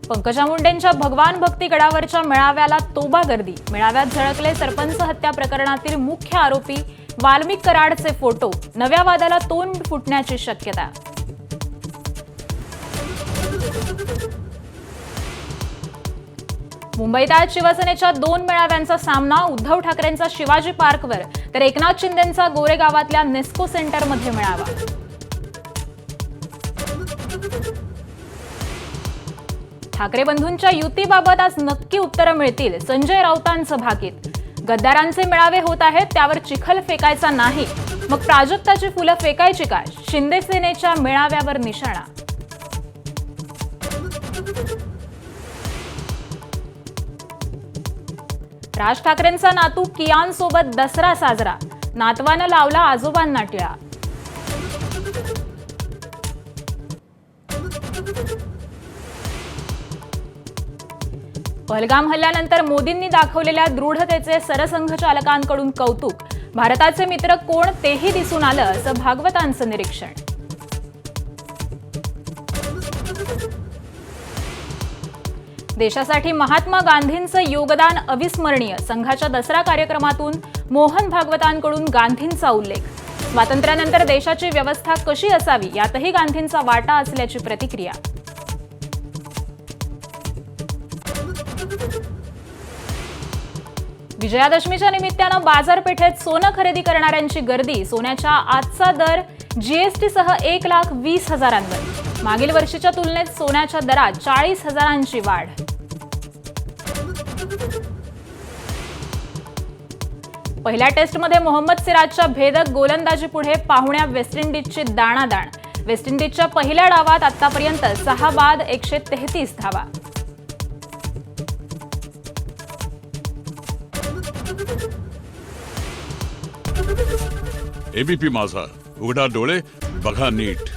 पंकजा मुंडेंच्या भगवान भक्ती गडावरच्या मेळाव्याला तोबा गर्दी। मेळाव्यात झळकले सरपंच हत्या प्रकरणातील मुख्य आरोपी वाल्मिक कराडचे फोटो। नव्या वादाला तोंड फुटण्याची शक्यता। मुंबईत आज शिवसेनेच्या 2 मेळाव्यांचा सामना। उद्धव ठाकरेंचा शिवाजी पार्कवर तर एकनाथ शिंदेंचा गोरेगावातल्या नेस्को सेंटरमध्ये मेळावा। ठाकरे बंधूंच्या युतीबाबत आज नक्की उत्तरं मिळतील। संजय राऊतांचं भाकीत। गद्दारांचे मेळावे होत आहेत त्यावर चिखल फेकायचा नाही, मग प्राजक्ताची फुलं फेकायची का? शिंदे सेनेच्या मेळाव्यावर निशाणा। राज ठाकरेंचा नातू कियान सोबत दसरा साजरा। नातवानं लावला आजोबांना टिळा। पहलगाम हल्ल्यानंतर मोदींनी दाखवलेल्या दृढतेचे सरसंघचालकांकडून कौतुक। भारताचे मित्र कोण तेही दिसून आलं, असं भागवतांचं निरीक्षण। देशासाठी महात्मा गांधींचं योगदान अविस्मरणीय। संघाच्या दसरा कार्यक्रमातून मोहन भागवतांकडून गांधींचा उल्लेख। स्वातंत्र्यानंतर देशाची व्यवस्था कशी असावी यातही गांधींचा वाटा असल्याची प्रतिक्रिया। विजयादशमीच्या निमित्तानं बाजारपेठेत सोनं खरेदी करणाऱ्यांची गर्दी। सोन्याच्या आजचा दर जीएसटीसह 1,20,000वर। मागील वर्षीच्या तुलनेत सोन्याच्या दरात 40,000ची वाढ। पहिल्या टेस्टमध्ये मोहम्मद सिराजच्या भेदक गोलंदाजीपुढे पाहुण्या वेस्ट इंडिजची दाणादाण। वेस्ट इंडिजच्या पहिल्या डावात आतापर्यंत 6 बाद 133 धावा। एबीपी माझा, उघडा डोळे बघा नीट।